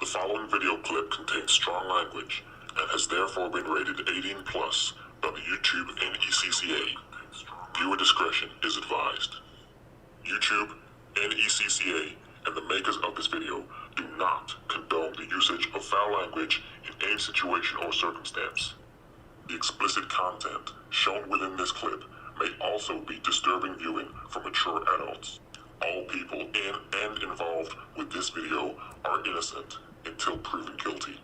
The following video clip contains strong language and has therefore been rated 18 plus by the YouTube NECCA. Viewer discretion is advised. YouTube, NECCA, and the makers of this video do not condone the usage of foul language in any situation or circumstance. The explicit content shown within this clip may also be disturbing viewing for mature adults. All people in and involved with this video are innocent until proven guilty.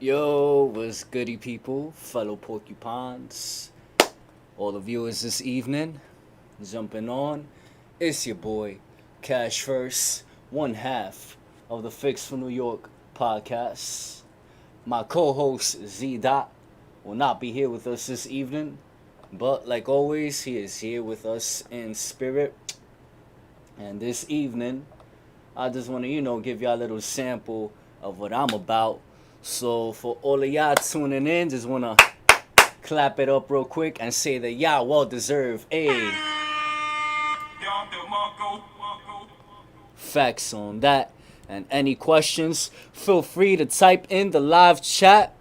Yo, what's goody people, fellow porcupines, all the viewers this evening, jumping on. It's your boy, Cash First, one half of the Fix for New York podcast. My co-host, Z Dot, will not be here with us this evening, but like always, he is here with us in spirit. And this evening, I just want to, give y'all a little sample of what I'm about. So for all of y'all tuning in, just want to clap it up real quick and say that y'all well deserve a facts on that. And any questions, feel free to type in the live chat.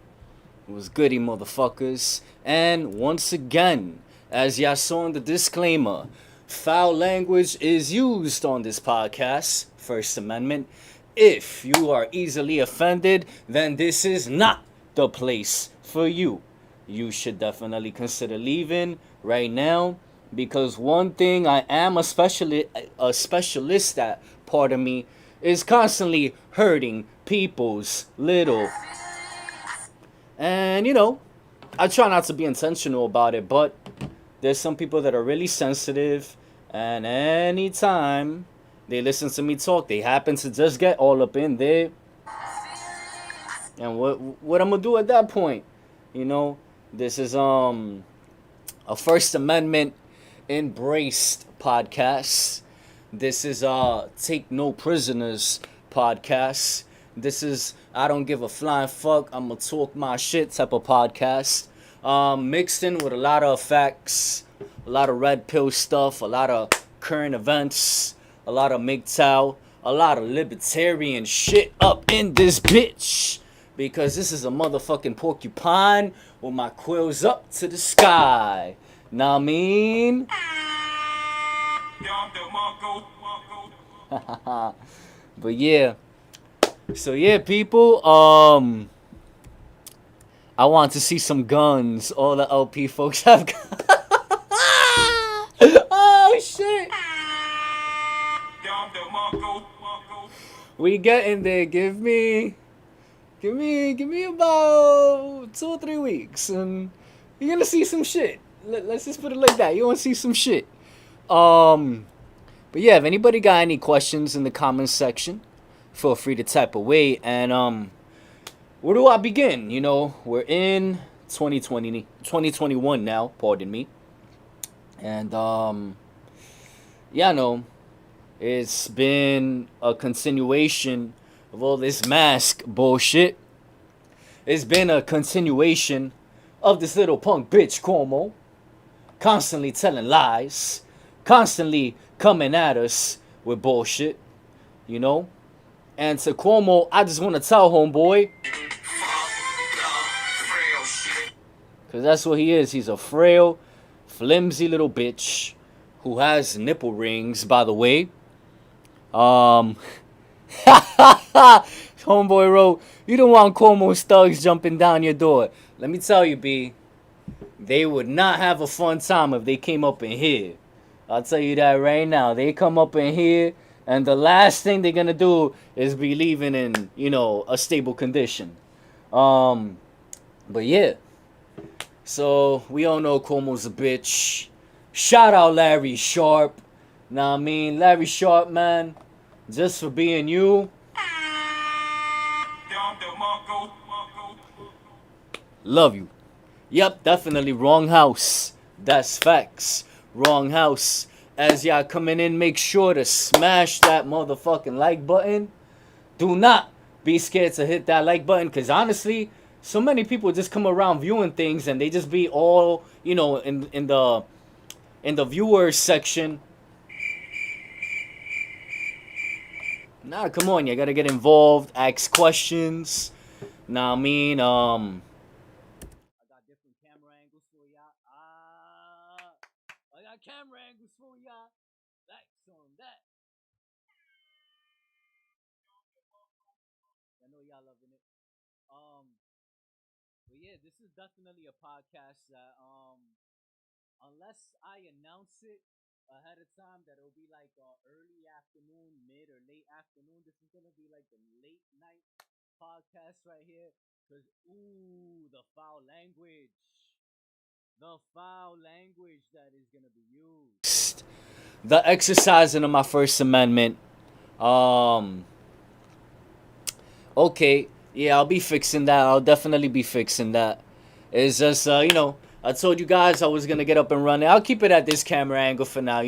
It was goody, motherfuckers. And once again, as y'all saw in the disclaimer, foul language is used on this podcast, First Amendment. If you are easily offended, then this is not the place for you. You should definitely consider leaving right now, because one thing I am a specialist at, pardon me, is constantly hurting people's little. And I try not to be intentional about it, but there's some people that are really sensitive, and anytime they listen to me talk, they happen to just get all up in there. And what I'm gonna do at that point? This is a First Amendment embraced podcast. This is Take No Prisoners podcast. This is I don't give a flying fuck, I'm gonna talk my shit type of podcast. Mixed in with a lot of facts, a lot of red pill stuff, a lot of current events, a lot of MGTOW, a lot of libertarian shit up in this bitch. Because this is a motherfucking porcupine with my quills up to the sky. Know what I mean? But yeah. So yeah, people, I want to see some guns. All the LP folks have guns. Oh shit. We getting there. Give me about 2 or 3 weeks, and you're gonna see some shit. Let's just put it like that. You wanna see some shit. But yeah, if anybody got any questions in the comments section, feel free to type away. And where do I begin? We're in 2021 now. Pardon me. And it's been a continuation of all this mask bullshit. It's been a continuation of this little punk bitch Cuomo constantly telling lies, constantly coming at us with bullshit, And to Cuomo, I just want to tell homeboy, because that's what he is. He's a frail, flimsy little bitch who has nipple rings, by the way. Homeboy wrote, you don't want Cuomo's thugs jumping down your door. Let me tell you, B, they would not have a fun time if they came up in here. I'll tell you that right now. They come up in here, and the last thing they're gonna do is be leaving in, a stable condition. But yeah. So, we all know Cuomo's a bitch. Shout out Larry Sharp. Know what I mean? Larry Sharp, man. Just for being you. Love you. Yep, definitely wrong house. That's facts. Wrong house. As y'all coming in, make sure to smash that motherfucking like button. Do not be scared to hit that like button, because honestly, so many people just come around viewing things and they just be all, you know, in the viewers section. Nah, come on, you gotta get involved, ask questions. Nah, I mean, I got different camera angles for y'all. I got camera angles for y'all. That's on that. I know y'all loving it. But yeah, this is definitely a podcast that unless I announce it ahead of time that it'll be like early afternoon, mid or late afternoon. This is gonna be like the late night podcast right here. Cause the foul language. The foul language that is gonna be used. The exercising of my First Amendment. Um okay, yeah, I'll be fixing that. I'll definitely be fixing that. It's just, I told you guys I was gonna get up and running. I'll keep it at this camera angle for now.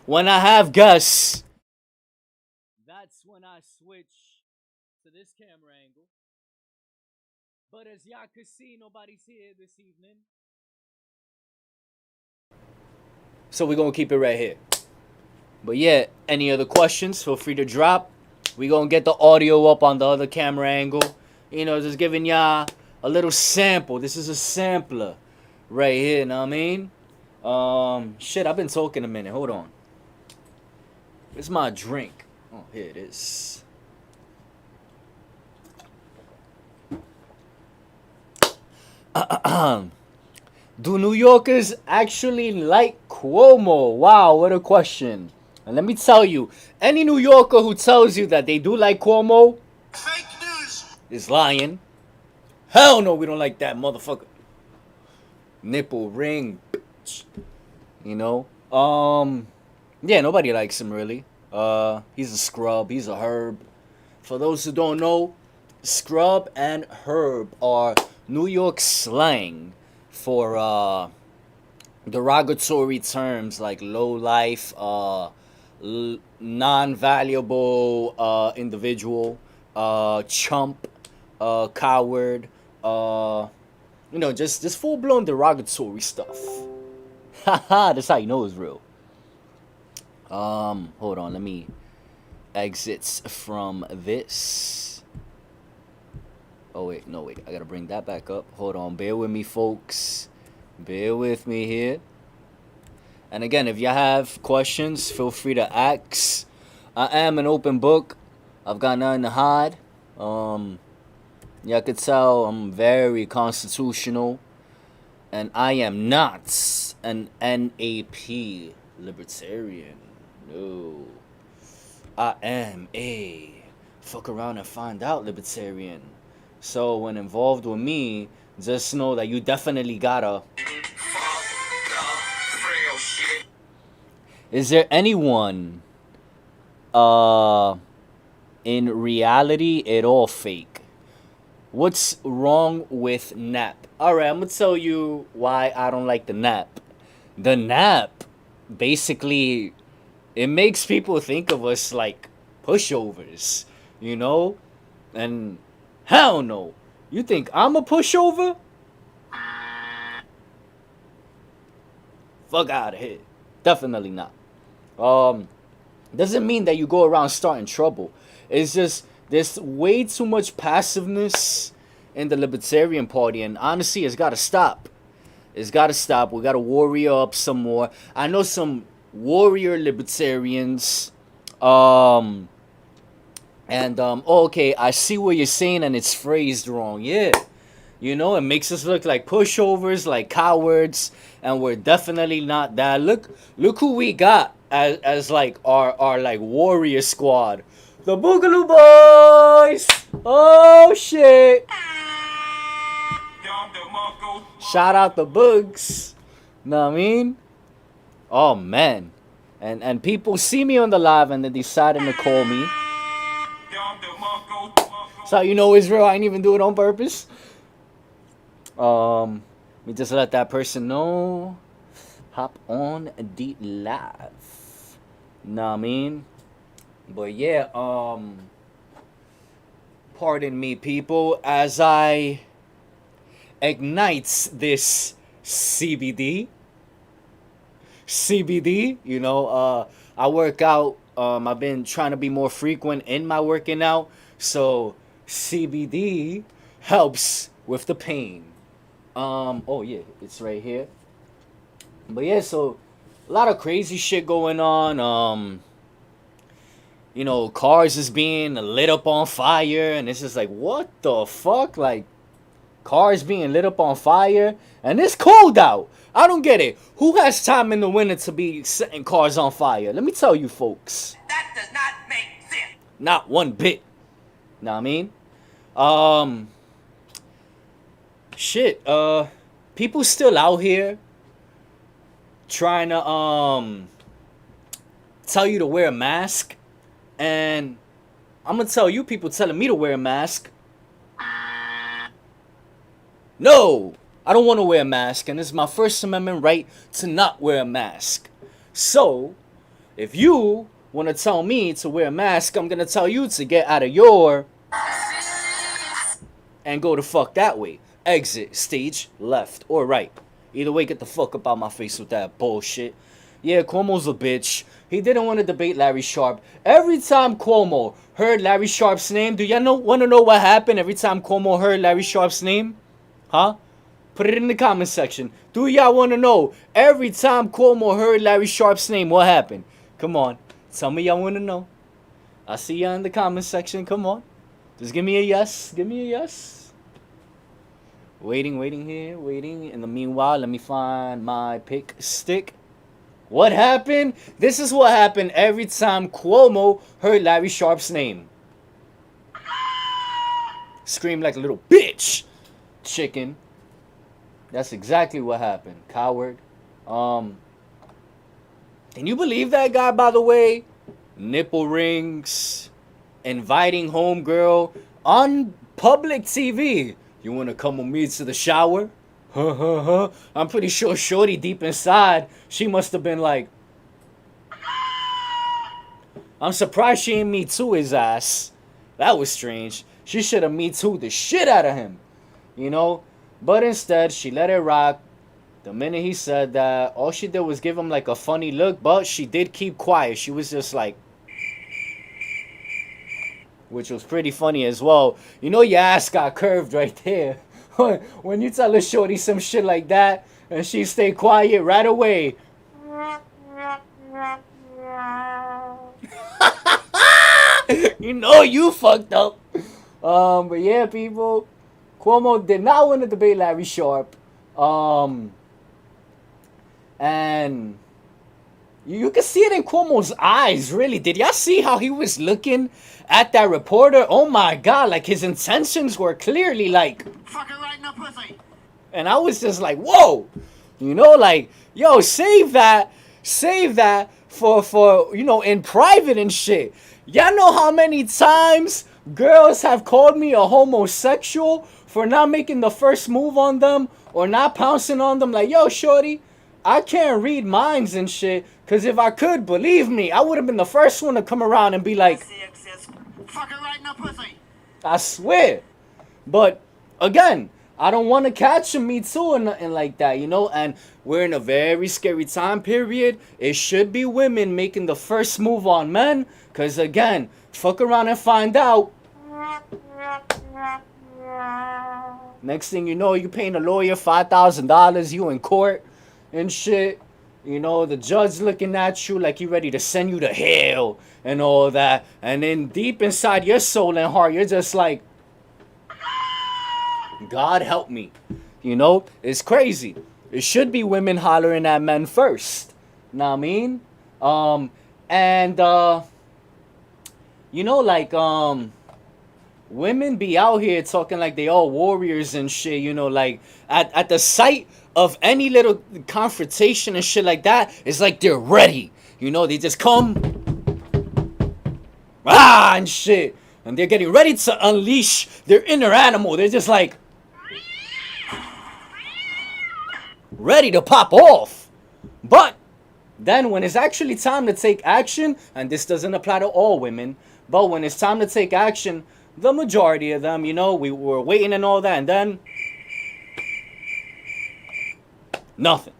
When I have guests, that's when I switch to this camera angle. But as y'all can see, nobody's here this evening, so we're gonna keep it right here. But yeah, any other questions? Feel free to drop. We gonna get the audio up on the other camera angle. Just giving y'all a little sample. This is a sampler right here, know what I mean? Shit, I've been talking a minute. Hold on. It's my drink. Oh, here it is. Do New Yorkers actually like Cuomo? Wow, what a question. And let me tell you, any New Yorker who tells you that they do like Cuomo, fake news, is lying. Hell no, we don't like that motherfucker. Nipple ring, bitch. Yeah, nobody likes him really. He's a scrub, he's a herb. For those who don't know, scrub and herb are New York slang for derogatory terms like low life, non-valuable individual, chump, coward, just full-blown derogatory stuff. Haha, that's how you know it's real. Hold on, let me exits from this. Oh wait, no wait, I gotta bring that back up. Hold on, bear with me, folks. Bear with me here. And again, if you have questions, feel free to ask. I am an open book. I've got nothing to hide. Y'all could tell I'm very constitutional. And I am not an NAP libertarian. No. I am a fuck around and find out libertarian. So when involved with me, just know that you definitely gotta. Is there anyone in reality at all fake? What's wrong with nap? Alright, I'm gonna tell you why I don't like the nap. The nap basically, it makes people think of us like pushovers, And hell no. You think I'm a pushover? Fuck out of here. Definitely not. Doesn't mean that you go around starting trouble. It's just there's way too much passiveness in the Libertarian Party, and honestly, it's gotta stop. It's gotta stop. We gotta warrior up some more. I know some warrior libertarians. Okay, I see what you're saying, and it's phrased wrong. Yeah. It makes us look like pushovers, like cowards, and we're definitely not that. Look who we got as like our like warrior squad. The Boogaloo Boys! Oh shit! Shout out the Boogs. Know what I mean? Oh man. And people see me on the live and they decided to call me. So you know Israel, I ain't even do it on purpose. We just let that person know. Hop on the live. Know what I mean? But yeah, pardon me, people, as I ignites this CBD. CBD, you know, I work out. I've been trying to be more frequent in my working out. So CBD helps with the pain. Oh yeah, it's right here. But yeah, so a lot of crazy shit going on. You know, cars is being lit up on fire, and it's just like, what the fuck? Like, cars being lit up on fire, and it's cold out. I don't get it. Who has time in the winter to be setting cars on fire? Let me tell you, folks. That does not make sense. Not one bit. Know what I mean? Shit. People still out here trying to tell you to wear a mask, and I'm gonna tell you people telling me to wear a mask. No, I don't want to wear a mask, and it's my First Amendment right to not wear a mask. So, if you want to tell me to wear a mask, I'm gonna tell you to get out of your and go the fuck that way. Exit stage left or right. Either way, get the fuck up out my face with that bullshit. Yeah, Cuomo's a bitch. He didn't want to debate Larry Sharpe. Every time Cuomo heard Larry Sharpe's name, do y'all want to know what happened every time Cuomo heard Larry Sharpe's name? Huh? Put it in the comment section. Do y'all want to know every time Cuomo heard Larry Sharpe's name, what happened? Come on. Tell me y'all want to know. I see y'all in the comment section. Come on. Just give me a yes. Give me a yes. Waiting here. Waiting. In the meanwhile, let me find my pick stick. What happened? This is what happened every time Cuomo heard Larry Sharpe's name. Scream like a little bitch. Chicken. That's exactly what happened. Coward. Can you believe that guy, by the way? Nipple rings. Inviting homegirl on public TV. You want to come with me to the shower? I'm pretty sure Shorty deep inside, she must have been like, I'm surprised she ain't Me Too his ass. That was strange. She should have Me Too the shit out of him. You know? But instead, she let it rock. The minute he said that, all she did was give him like a funny look, but she did keep quiet. She was just like, which was pretty funny as well. You know your ass got curved right there. When you tell a shorty some shit like that, and she stay quiet right away. You know you fucked up. But yeah, people. Cuomo did not want to debate Larry Sharpe. And you can see it in Cuomo's eyes, really. Did y'all see how he was looking at that reporter? Oh my God, like his intentions were clearly like, Fucking right in the pussy. and I was just like, whoa, you know, like, yo, save that for you know, in private and shit. Y'all know how many times girls have called me a homosexual for not making the first move on them or not pouncing on them? Like, yo, shorty, I can't read minds and shit, because if I could, believe me, I would have been the first one to come around and be like, Fucking right in the pussy. I swear. But again, I don't want to catch a Me Too or nothing like that, you know? And we're in a very scary time period. It should be women making the first move on men, because again, fuck around and find out. Next thing you know, you paying a lawyer $5,000, you in court and shit. You know, the judge looking at you like he ready to send you to hell and all that. And then deep inside your soul and heart, you're just like, God help me. You know, it's crazy. It should be women hollering at men first. Know what I mean? You know, like, women be out here talking like they all warriors and shit, you know, like at the sight of any little confrontation and shit like that, it's like they're ready. You know, they just come and shit. And they're getting ready to unleash their inner animal. They're just like ready to pop off. But then when it's actually time to take action, and this doesn't apply to all women, but when it's time to take action, the majority of them, you know, we were waiting and all that, and then Nothing.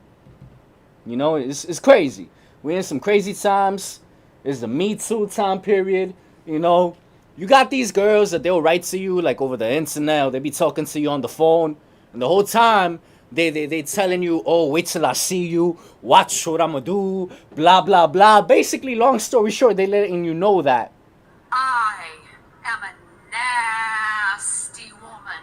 You know, it's crazy. We're in some crazy times. It's the Me Too time period. You know, you got these girls that they'll write to you like over the internet, or they be talking to you on the phone, and the whole time they telling you, oh, wait till I see you, watch what I'ma do, blah blah blah. Basically, long story short, they letting you know that I am a nasty woman.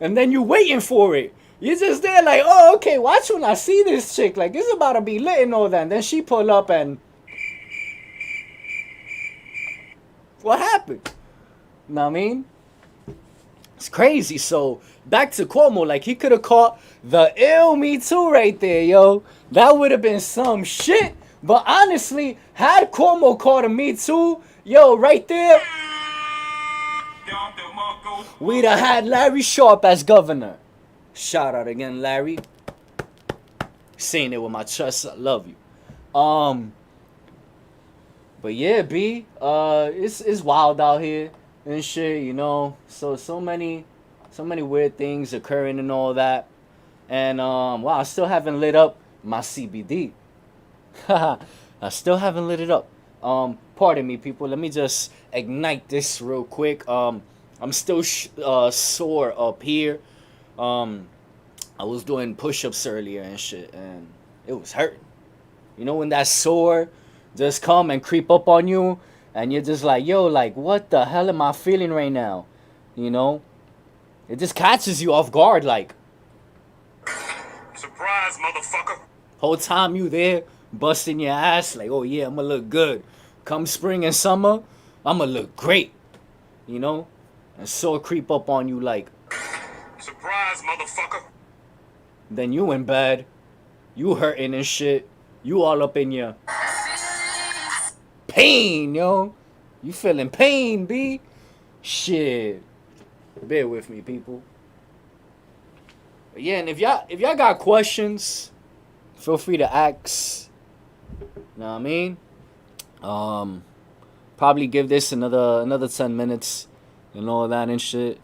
and then you waiting for it. You're just there like, oh, okay, watch when I see this chick. Like, it's about to be lit and all that. And then she pull up and... what happened? Know what I mean? It's crazy. So, back to Cuomo. Like, he could have caught the ill Me Too right there, yo. That would have been some shit. But honestly, had Cuomo caught a Me Too, yo, right there, we'd have had Larry Sharpe as governor. Shout out again, Larry. Saying it with my chest. I love you. But yeah, B. It's wild out here and shit. You know, so many weird things occurring and all that. And wow, I still haven't lit up my CBD. I still haven't lit it up. Pardon me, people. Let me just ignite this real quick. I'm still sore up here. I was doing push-ups earlier and shit, and it was hurting. You know when that sore just come and creep up on you, and you're just like, yo, like, what the hell am I feeling right now? You know? It just catches you off guard, like. Surprise, motherfucker. Whole time you there, busting your ass, like, oh yeah, I'ma look good. Come spring and summer, I'ma look great. You know? And sore creep up on you like, surprise, motherfucker. then you in bed, you hurting and shit, you all up in your pain, yo. You feeling pain, B? Shit. Bear with me, people. But yeah, and if y'all got questions, feel free to ask. Know what I mean? Probably give this another 10 minutes and all that and shit.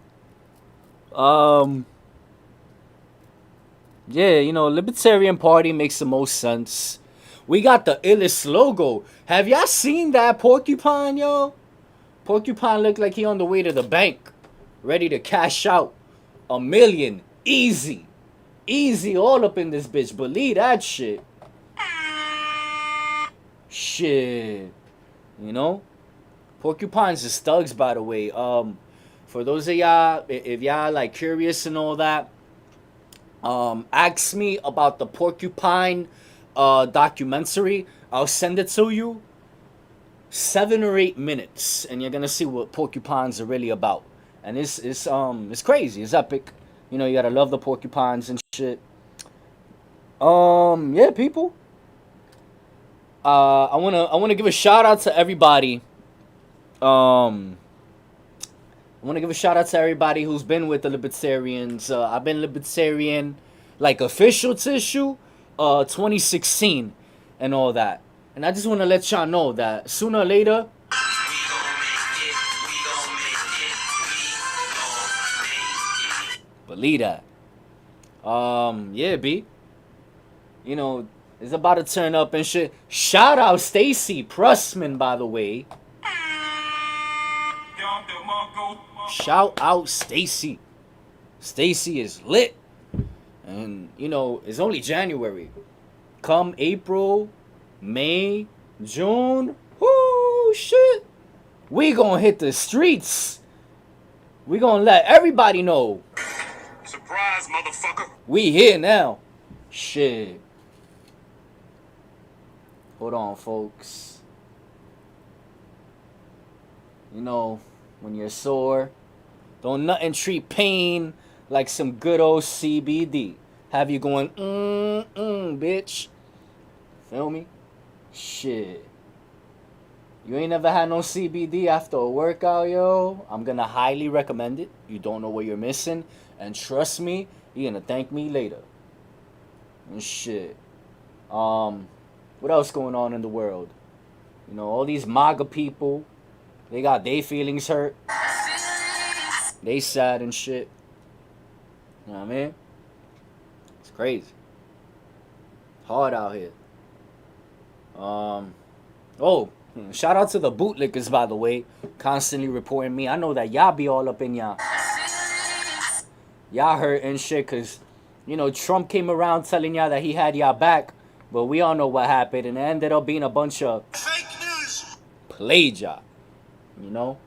Yeah, you know, Libertarian Party makes the most sense. We got the illest logo. Have y'all seen that porcupine, yo? Porcupine look like he on the way to the bank, ready to cash out $1 million. Easy. Easy all up in this bitch. Believe that shit. Shit. You know? Porcupines is thugs, by the way. For those of y'all, if y'all like curious and all that, ask me about the porcupine documentary. I'll send it to you. 7 or 8 minutes, and you're gonna see what porcupines are really about. And it's crazy. It's epic. You know, you gotta love the porcupines and shit. Yeah, people. I wanna give a shout out to everybody. I wanna give a shout out to everybody who's been with the Libertarians. I've been Libertarian, like official tissue, 2016, and all that. And I just wanna let y'all know that sooner or later, believe that. Yeah, B. You know, it's about to turn up and shit. Shout out Stacy Brushman, by the way. Shout out Stacy. Stacy is lit. And, you know, it's only January. Come April, May, June, whoo, shit. We gonna hit the streets. We gonna let everybody know. Surprise, motherfucker. We here now. Shit. Hold on, folks. You know, when you're sore, don't nothing treat pain like some good old CBD. Have you going, bitch. Feel me? Shit. You ain't never had no CBD after a workout, yo? I'm gonna highly recommend it. You don't know what you're missing. And trust me, you're gonna thank me later. And shit. What else going on in the world? You know, all these MAGA people, they got their feelings hurt. They sad and shit. You know what I mean? It's crazy. Hard out here. Oh, shout out to the bootlickers, by the way. Constantly reporting me. I know that y'all be all up in y'all hurt and shit, because, you know, Trump came around telling y'all that he had y'all back, but we all know what happened, and it ended up being a bunch of Fake news. played y'all. You know?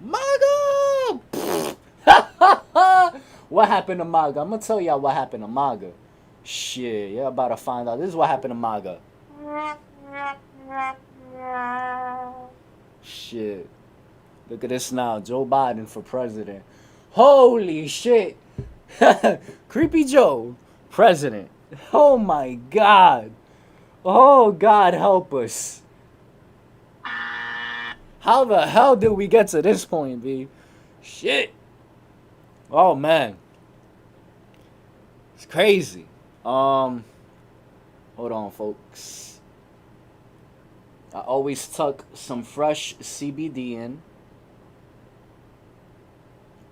MAGA! What happened to MAGA? I'm gonna tell y'all what happened to MAGA. Shit, you're about to find out. This is what happened to MAGA. Shit. Look at this now. Joe Biden for president. Holy shit. Creepy Joe, president. Oh my God. Oh, God help us. How the hell did we get to this point, B? Shit. Oh, man. It's crazy. Hold on, folks. I always tuck some fresh CBD in.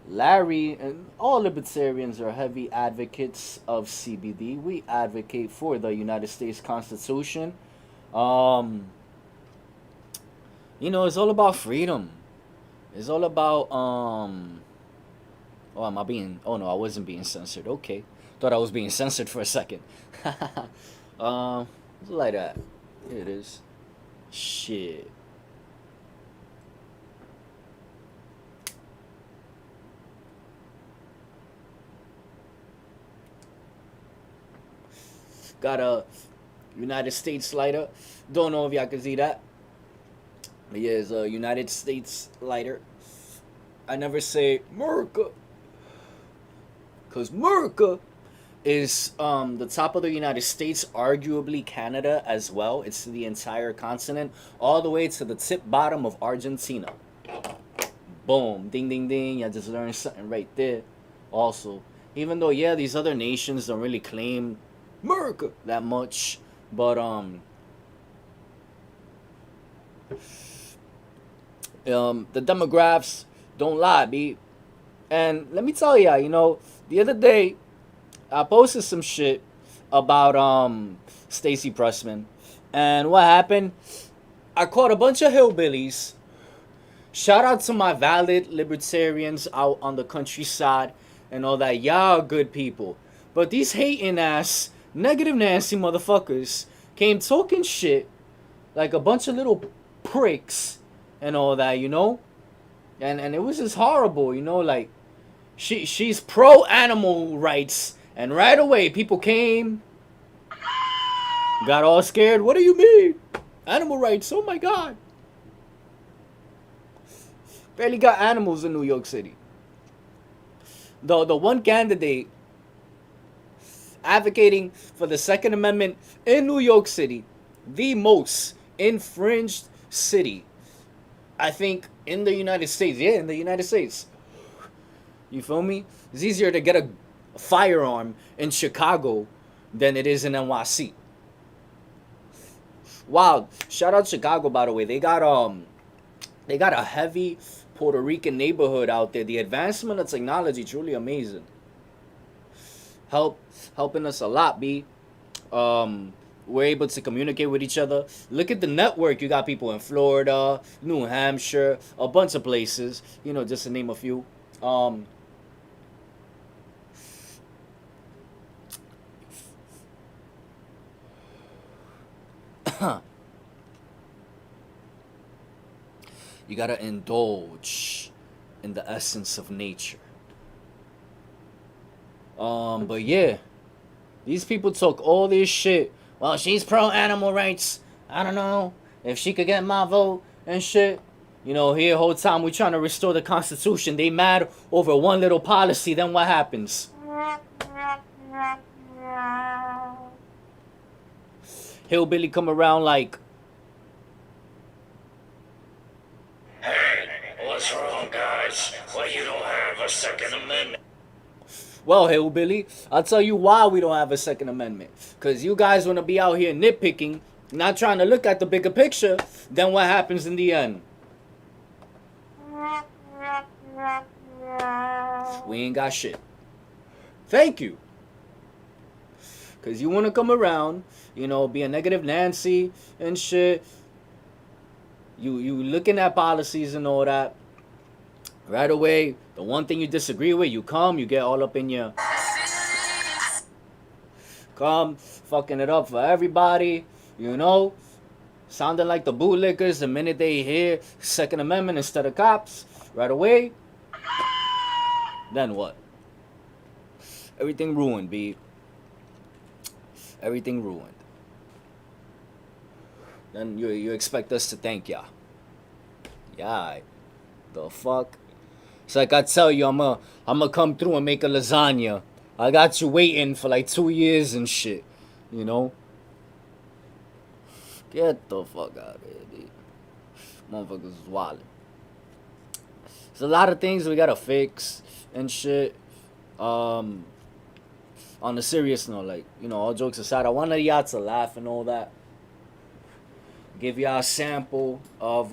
Larry and all libertarians are heavy advocates of CBD. We advocate for the United States Constitution. You know, it's all about freedom. It's all about oh, am I being? Oh no, I wasn't being censored. Okay, thought I was being censored for a second. Like that. Here it is. Shit. Got a United States lighter. Don't know if y'all can see that. But yeah, it's a United States lighter. I never say America, because America is the top of the United States, arguably Canada as well. It's the entire continent, all the way to the tip bottom of Argentina. Boom. Ding, ding, ding. I just learned something right there. Also, even though, yeah, these other nations don't really claim America that much, but the demographics don't lie, B. And let me tell y'all, you know, the other day I posted some shit about Stacy Brushman, and what happened? I caught a bunch of hillbillies. Shout out to my valid libertarians out on the countryside and all that. Y'all good people. But these hating ass, negative Nancy motherfuckers came talking shit like a bunch of little pricks and all that, you know? And it was just horrible, you know, like she's pro animal rights, and right away people came, got all scared. What do you mean? Animal rights, oh my God. Barely got animals in New York City. The one candidate advocating for the Second Amendment in New York City, the most infringed city, I think, in the United States. Yeah, in the United States. You feel me? It's easier to get a firearm in Chicago than it is in NYC. Wow. Shout out Chicago, by the way. They got a heavy Puerto Rican neighborhood out there. The advancement of technology truly amazing. Helping us a lot, B. We're able to communicate with each other. Look at the network. You got people in Florida, New Hampshire, a bunch of places, you know, just to name a few. You gotta indulge in the essence of nature. But yeah, these people took all this shit. Well, she's pro animal rights. I don't know if she could get my vote and shit. You know, here whole time we trying to restore the Constitution. They mad over one little policy. Then what happens? Hillbilly come around like, hey, what's wrong, guys? Well, you don't have a Second Amendment. well, Hillbilly, I'll tell you why we don't have a Second Amendment. Because you guys want to be out here nitpicking, not trying to look at the bigger picture. Then what happens in the end? We ain't got shit. Thank you. Because you want to come around, you know, be a negative Nancy and shit. You looking at policies and all that. Right away, the one thing you disagree with, you get all up in your... Come, fucking it up for everybody, you know? Sounding like the bootlickers the minute they hear Second Amendment instead of cops. Right away. Then what? Everything ruined, B. Everything ruined. Then you expect us to thank ya. Yeah. The fuck? It's like I tell you, I'ma come through and make a lasagna. I got you waiting for like 2 years and shit. You know? Get the fuck out of here, dude. Motherfuckers is wildin'. There's a lot of things we gotta fix and shit. On a serious note, like, you know, all jokes aside, I wanted y'all to laugh and all that. Give y'all a sample of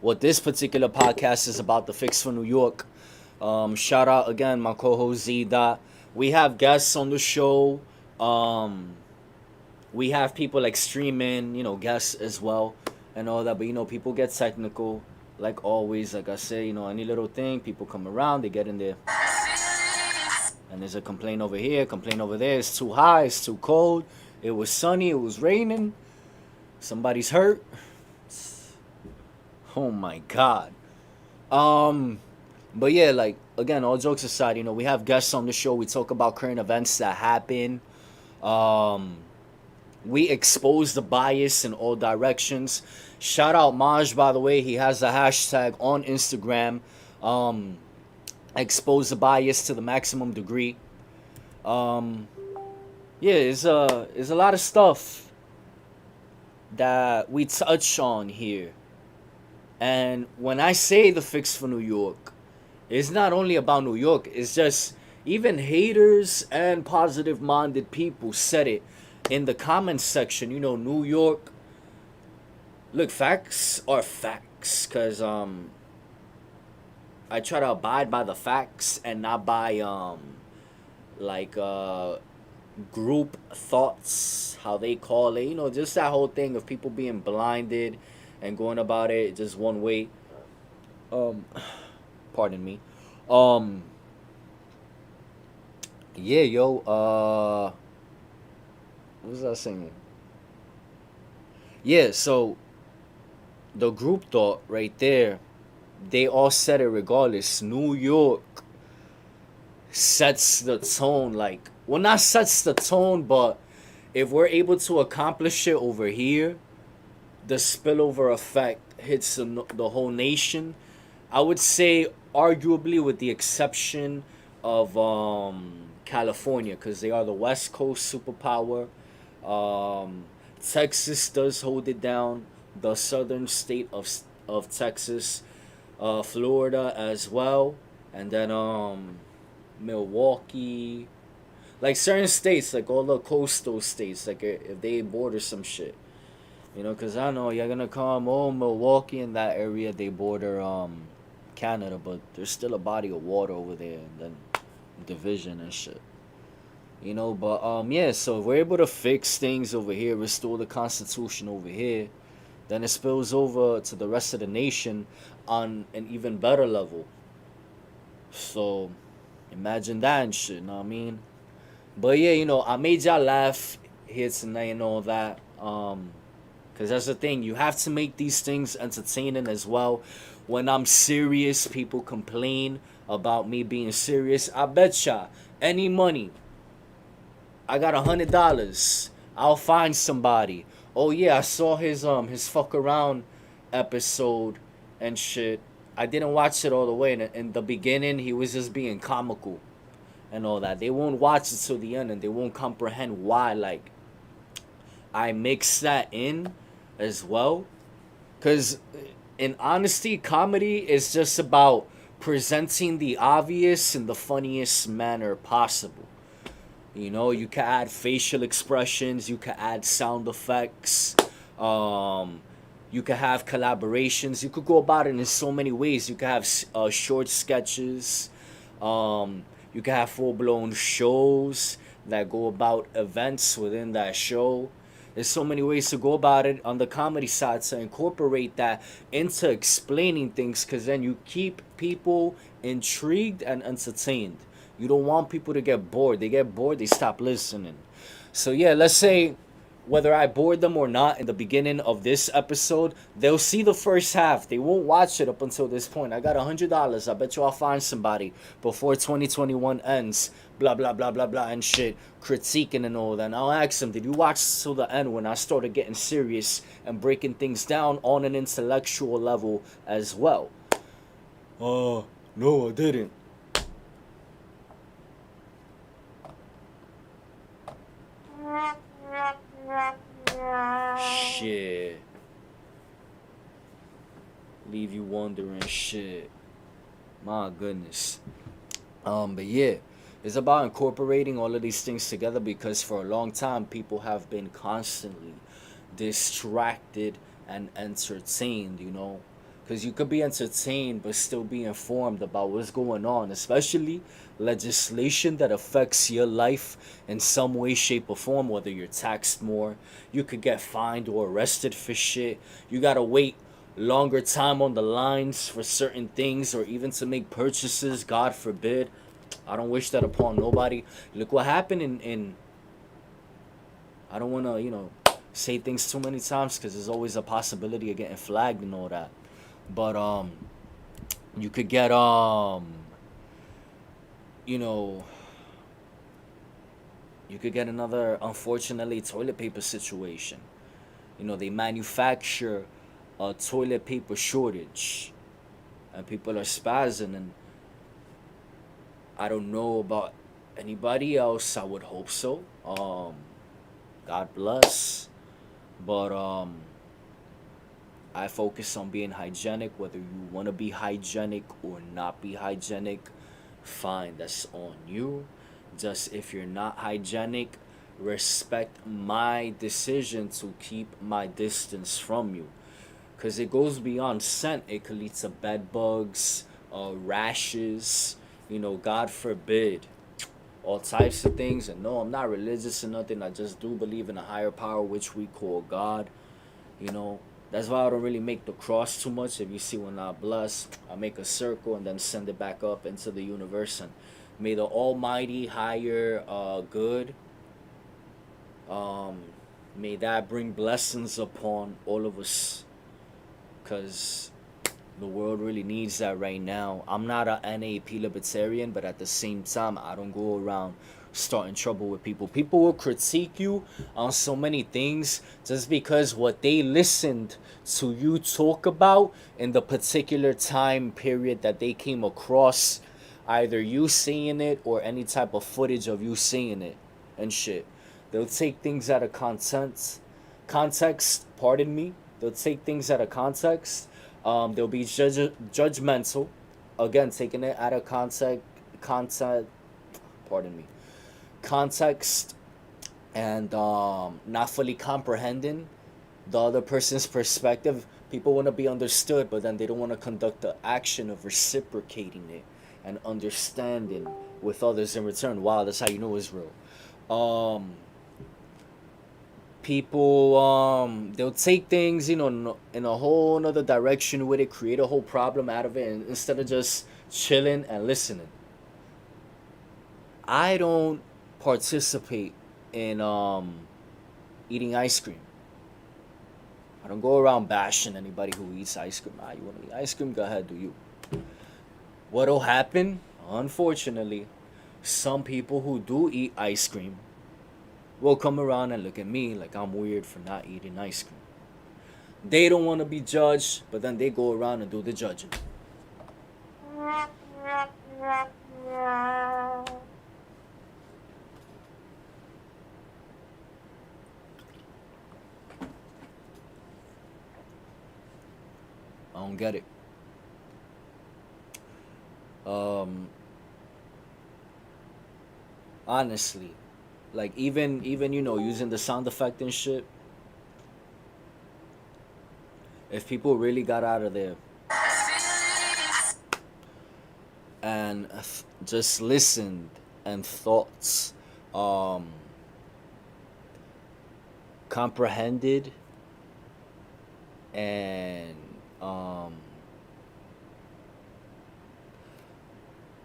what this particular podcast is about, the Fix for New York. Shout out again my co-host Z Dot. We have guests on the show. We have people like streaming, you know, guests as well and all that. But you know, people get technical, like always. Like I say, you know, any little thing, people come around, they get in there. And there's a complaint over here, complaint over there. It's too high, it's too cold. It was sunny, it was raining. Somebody's hurt. Oh my God. But yeah, like, again, all jokes aside, you know, we have guests on the show. We talk about current events that happen. We expose the bias in all directions. Shout out Maj, by the way. He has a hashtag on Instagram. Expose the bias to the maximum degree. Yeah, it's a lot of stuff that we touch on here. And when I say the Fix for New York, it's not only about New York. It's just even haters and positive-minded people said it in the comments section. You know, New York. Look, facts are facts. Because I try to abide by the facts and not by group thoughts, how they call it. You know, just that whole thing of people being blinded and going about it just one way. Pardon me. Yeah, yo, what was I saying? Yeah, so the group thought right there, they all said it regardless. New York sets the tone, like, well, not sets the tone, but if we're able to accomplish it over here, the spillover effect hits the whole nation. I would say arguably with the exception of California, because they are the West Coast superpower. Texas does hold it down. The southern state of Texas, Florida as well, and then Milwaukee, like certain states, like all the coastal states, like if they border some shit, you know, because I know you're gonna come, Milwaukee in that area, they border Canada, but there's still a body of water over there, and then division and shit, you know. But yeah, so if we're able to fix things over here, restore the Constitution over here, then it spills over to the rest of the nation on an even better level. So imagine that and shit, know what I mean? But yeah, you know, I made y'all laugh here tonight and all that. Because that's the thing, you have to make these things entertaining as well. When I'm serious, people complain about me being serious. I betcha, any money, I got $100, I'll find somebody. Oh yeah, I saw his fuck around episode and shit. I didn't watch it all the way. In the beginning, he was just being comical and all that. They won't watch it till the end, and they won't comprehend why. Like, I mix that in as well, because in honesty, comedy is just about presenting the obvious in the funniest manner possible. You know, you can add facial expressions, you can add sound effects, you can have collaborations. You could go about it in so many ways. You can have short sketches. You can have full-blown shows that go about events within that show. There's so many ways to go about it on the comedy side to incorporate that into explaining things, because then you keep people intrigued and entertained. You don't want people to get bored. They get bored, they stop listening. So yeah, let's say whether I bored them or not in the beginning of this episode, they'll see the first half. They won't watch it up until this point. I got $100. I bet you I'll find somebody before 2021 ends. Blah, blah, blah, blah, blah, and shit. Critiquing and all that. And I'll ask them, did you watch till the end when I started getting serious and breaking things down on an intellectual level as well? No, I didn't. Shit. Leave you wondering shit. My goodness. But yeah, it's about incorporating all of these things together, because for a long time people have been constantly distracted and entertained, you know. Because you could be entertained but still be informed about what's going on, especially legislation that affects your life in some way, shape, or form. Whether you're taxed more, you could get fined or arrested for shit. You gotta wait longer time on the lines for certain things, or even to make purchases, God forbid. I don't wish that upon nobody. Look what happened in I don't want to, say things too many times, because there's always a possibility of getting flagged and all that. But you could get you could get another, unfortunately, toilet paper situation. They manufacture a toilet paper shortage, and people are spazzing. And I don't know about anybody else. I would hope so. God bless. But I focus on being hygienic. Whether you want to be hygienic or not be hygienic, fine, that's on you. Just if you're not hygienic, respect my decision to keep my distance from you. Because it goes beyond scent. It could lead to bed bugs, rashes, God forbid, all types of things. And no, I'm not religious or nothing. I just do believe in a higher power, which we call God. That's why I don't really make the cross too much. If you see, when I bless, I make a circle and then send it back up into the universe. And may the Almighty higher good, may that bring blessings upon all of us. Because the world really needs that right now. I'm not a NAP libertarian, but at the same time, I don't go around starting trouble with people. People will critique you on so many things just because what they listened to you talk about in the particular time period that they came across, either you saying it or any type of footage of you saying it and shit. They'll take things out of context, pardon me. They'll take things out of context. They'll be judgmental. Again, taking it out of context, and not fully comprehending the other person's perspective. People want to be understood, but then they don't want to conduct the action of reciprocating it and understanding with others in return. Wow, that's how you know it's real. People, they'll take things, in a whole other direction with it, create a whole problem out of it, and instead of just chilling and listening. I don't participate in eating ice cream. I don't go around bashing anybody who eats ice cream. You want to eat ice cream? Go ahead, do you. What'll happen? Unfortunately, some people who do eat ice cream will come around and look at me like I'm weird for not eating ice cream. They don't want to be judged, but then they go around and do the judging. I don't get it. Honestly, like even using the sound effect and shit. If people really got out of there and just listened and thoughts um, comprehended and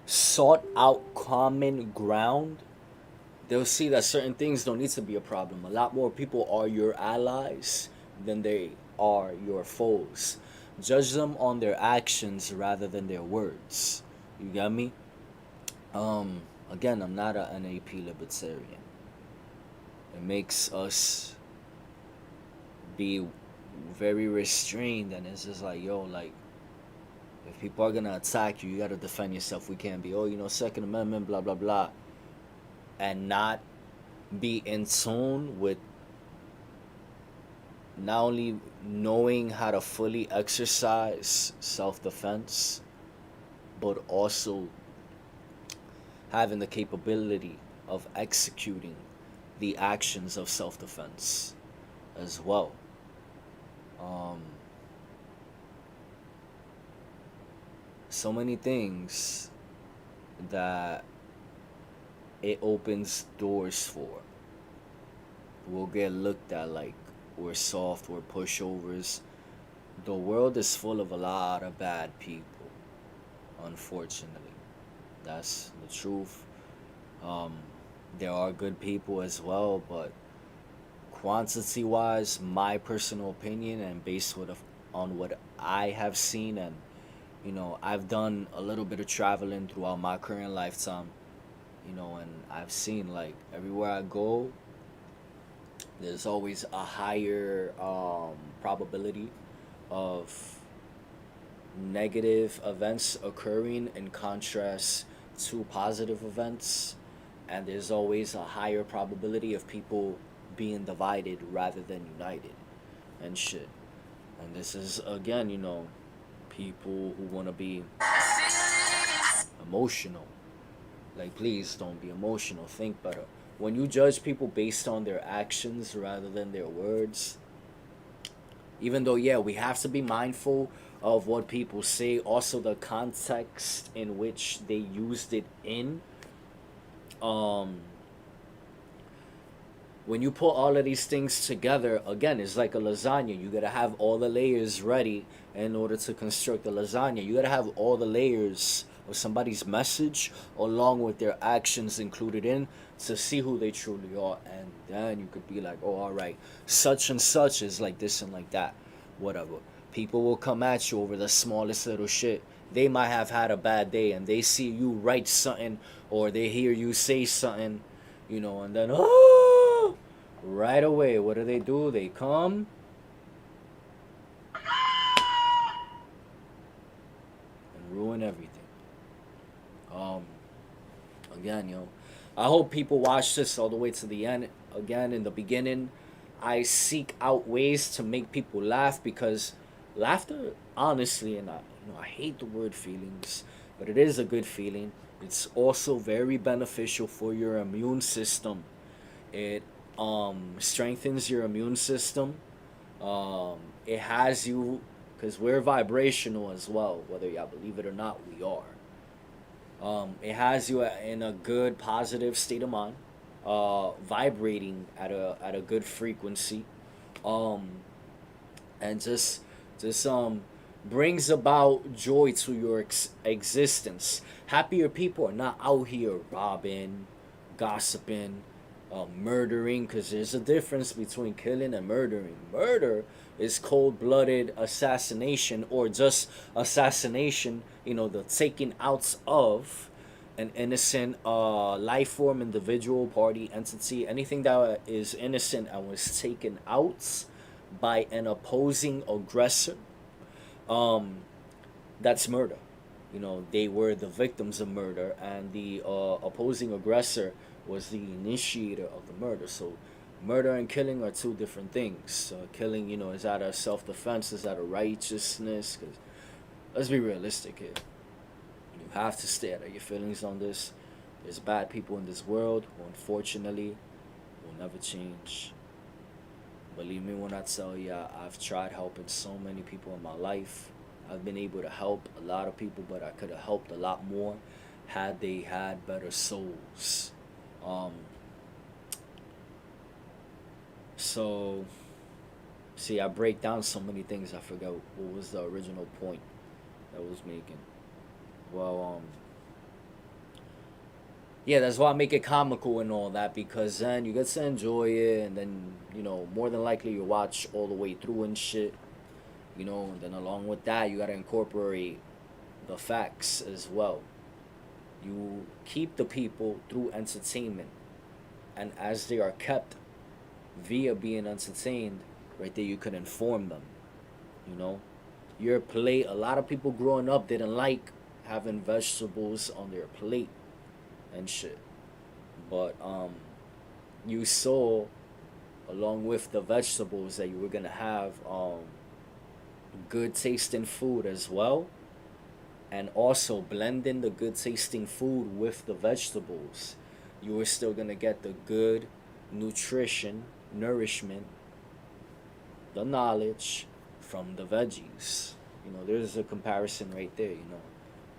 sought out common ground, they'll see that certain things don't need to be a problem. A lot more people are your allies than they are your foes. Judge them on their actions rather than their words. You got me? Again, I'm not an NAP libertarian. It makes us be very restrained, and it's just like, yo, like, if people are gonna attack you, you gotta defend yourself. We can't be, Second Amendment, blah blah blah, and not be in tune with not only knowing how to fully exercise self-defense, but also having the capability of executing the actions of self-defense as well. So many things that it opens doors for will get looked at like we're soft, we're pushovers. The world is full of a lot of bad people, unfortunately. That's the truth. There are good people as well, but quantity wise, my personal opinion, and based on what I have seen, and I've done a little bit of traveling throughout my current lifetime, and I've seen, like, everywhere I go, there's always a higher probability of negative events occurring in contrast to positive events, and there's always a higher probability of people being divided rather than united and shit. And this is, again, people who want to be emotional. Like, please don't be emotional. Think better. When you judge people based on their actions rather than their words, even though, yeah, we have to be mindful of what people say, also the context in which they used it in. When you put all of these things together, again, it's like a lasagna. You gotta have all the layers ready in order to construct the lasagna. You gotta have all the layers of somebody's message along with their actions included in to see who they truly are. And then you could be like, oh, all right, such and such is like this and like that, whatever. People will come at you over the smallest little shit. They might have had a bad day and they see you write something or they hear you say something, and then, right away, what do? They come and ruin everything. Again, I hope people watch this all the way to the end. Again, in the beginning, I seek out ways to make people laugh, because laughter, honestly, and I hate the word feelings, but it is a good feeling. It's also very beneficial for your immune system. It strengthens your immune system. It has you, because we're vibrational as well, whether y'all believe it or not, we are. It has you in a good, positive state of mind, vibrating at a good frequency, and just brings about joy to your existence. Happier people are not out here robbing, gossiping, murdering, because there's a difference between killing and murdering. Murder is cold-blooded assassination, or just assassination, the taking out of an innocent life form, individual, party, entity, anything that is innocent and was taken out by an opposing aggressor. That's murder. They were the victims of murder, and the opposing aggressor was the initiator of the murder. So murder and killing are two different things. Killing, is out of self-defense, is out of righteousness, because let's be realistic here. You have to stay out of your feelings on this. There's bad people in this world who, unfortunately, will never change. Believe me when I tell you, I've tried helping so many people in my life. I've been able to help a lot of people, but I could have helped a lot more had they had better souls. So, see, I break down so many things. I forgot what was the original point that I was making. Well, yeah, that's why I make it comical and all that, because then you get to enjoy it, and then, you know, more than likely you watch all the way through and shit, you know, and then along with that, you gotta incorporate the facts as well. You keep the people through entertainment, and as they are kept via being entertained, right there, you can inform them, you know. Your plate, a lot of people growing up didn't like having vegetables on their plate and shit. But you saw, along with the vegetables, that you were gonna have good tasting food as well, and also blending the good tasting food with the vegetables, you were still gonna get the good nutrition, nourishment, the knowledge from the veggies. You know, there's a comparison right there. You know,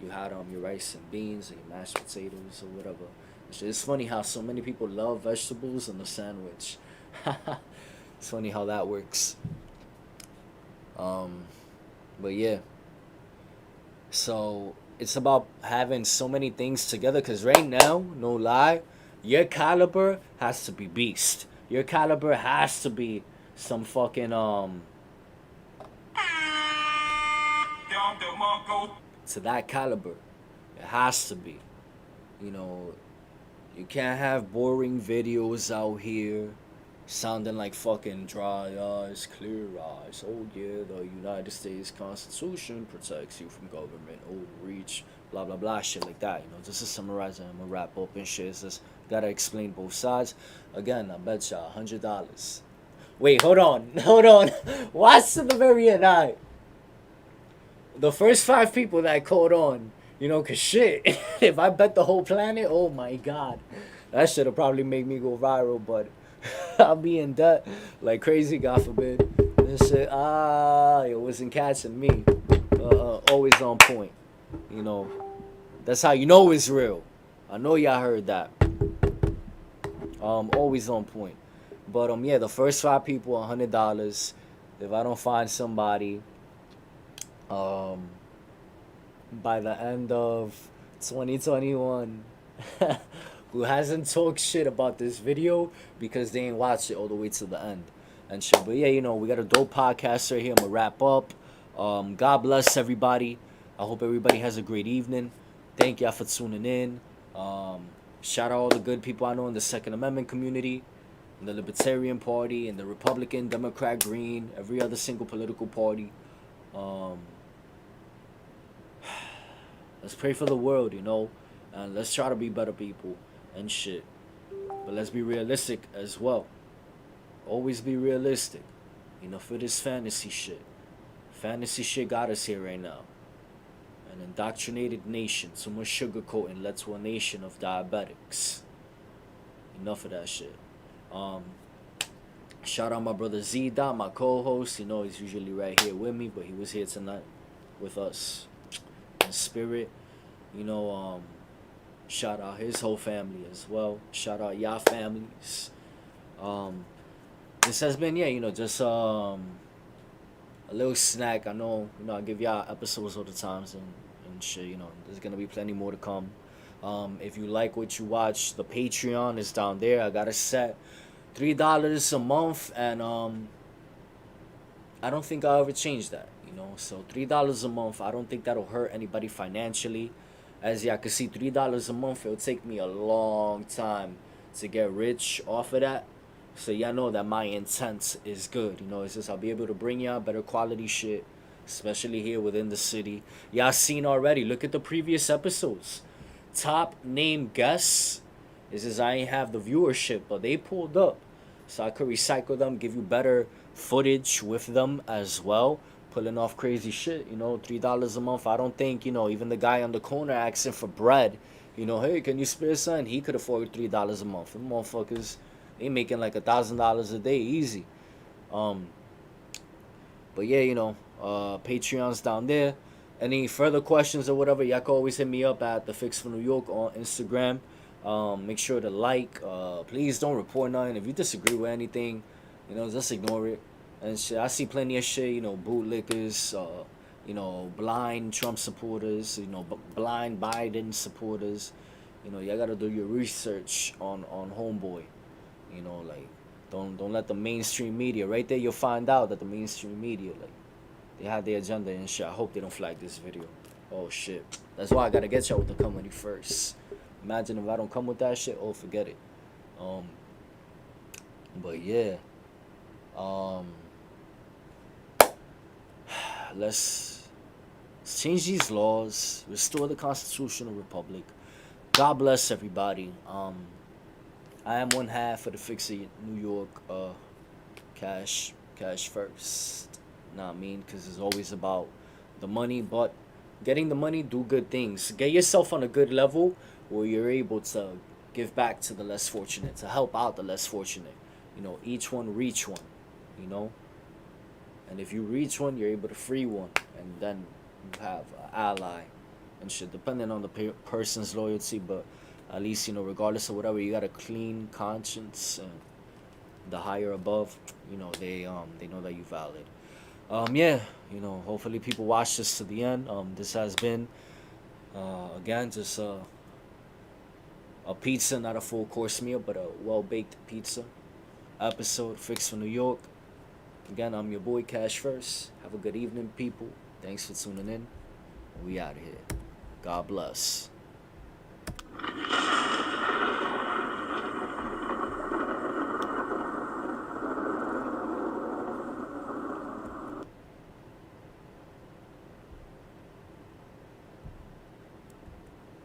you had your rice and beans, or your mashed potatoes, or whatever. It's funny how so many people love vegetables in the sandwich. It's funny how that works. But yeah. So it's about having so many things together. Cause right now, no lie, your caliber has to be beast. Your caliber has to be some fucking to that caliber. It has to be. You know, you can't have boring videos out here sounding like fucking dry eyes, clear eyes. Oh yeah, the United States Constitution protects you from government overreach, blah blah blah, shit like that. You know, just to summarize, I'm gonna wrap up and shit. It's just gotta explain both sides. Again, I bet y'all $100. Wait, hold on. Watch to the very end. Alright. The first 5 people that caught on, you know, cause shit, if I bet the whole planet, oh my god, that shit'll probably make me go viral, but I'll be in debt like crazy, God forbid. And shit, it wasn't catching me. Always on point. You know, that's how you know it's real. I know y'all heard that. Always on point. But yeah, the first 5 people, $100. If I don't find somebody, by the end of 2021, who hasn't talked shit about this video because they ain't watched it all the way to the end and shit. But yeah, you know, we got a dope podcast right here. I'm gonna wrap up. God bless everybody. I hope everybody has a great evening. Thank y'all for tuning in. Shout out all the good people I know in the Second Amendment community, in the Libertarian Party, in the Republican, Democrat, Green, every other single political party. Let's pray for the world, you know, and let's try to be better people and shit. But let's be realistic as well. Always be realistic. Enough of this fantasy shit. Fantasy shit got us here right now. An indoctrinated nation. Too much sugarcoating led to a nation of diabetics. Enough of that shit. Shout out my brother Z Dot, my co-host. You know, he's usually right here with me, but he was here tonight with us in spirit. You know, shout out his whole family as well. Shout out y'all families. This has been, yeah, you know, just a little snack. I know, you know, I give y'all episodes all the times and shit, you know. There's gonna be plenty more to come. If you like what you watch, the Patreon is down there. I got it set $3 a month, and I don't think I'll ever change that, you know. So $3 a month, I don't think that'll hurt anybody financially. As y'all can see, $3 a month, it'll take me a long time to get rich off of that. So y'all know that my intent is good, you know. It's just I'll be able to bring y'all better quality shit, especially here within the city. Y'all seen already, look at the previous episodes. Top name guests, is just I ain't have the viewership, but they pulled up. So I could recycle them, give you better footage with them as well. Pulling off crazy shit, you know, $3 a month. I don't think, you know, even the guy on the corner asking for bread, you know, hey, can you spare something? He could afford $3 a month. Them motherfuckers, they making like $1,000 a day easy. But yeah, you know, Patreon's down there. Any further questions or whatever, y'all can always hit me up at The Fix for New York on Instagram. Make sure to like. Please don't report nothing. If you disagree with anything, You know, just ignore it and shit. I see plenty of shit. You know, bootlickers. You know, blind Trump supporters. You know, blind Biden supporters. You know, y'all gotta do your research on homeboy. You know, like don't let the mainstream media. Right there, you'll find out that the mainstream media, like, they have their agenda and shit. I hope they don't flag this video. Oh shit. That's why I gotta get y'all with the comedy first. Imagine if I don't come with that shit. Oh, forget it. But yeah. Let's change these laws. Restore the constitutional republic. God bless everybody. I am one half of the Fix It New York cash first. Know what I mean? Because it's always about the money, but getting the money, do good things. Get yourself on a good level where you're able to give back to the less fortunate, to help out the less fortunate. You know, each one reach one, you know? And if you reach one, you're able to free one. And then you have an ally and shit, depending on the person's loyalty. But at least, you know, regardless of whatever, you got a clean conscience. And the higher above, you know, they know that you're valid. Yeah, you know, hopefully people watch this to the end. This has been, again, just a pizza, not a full course meal, but a well-baked pizza episode, Fix for New York. Again, I'm your boy, Cash First. Have a good evening, people. Thanks for tuning in. We out of here. God bless.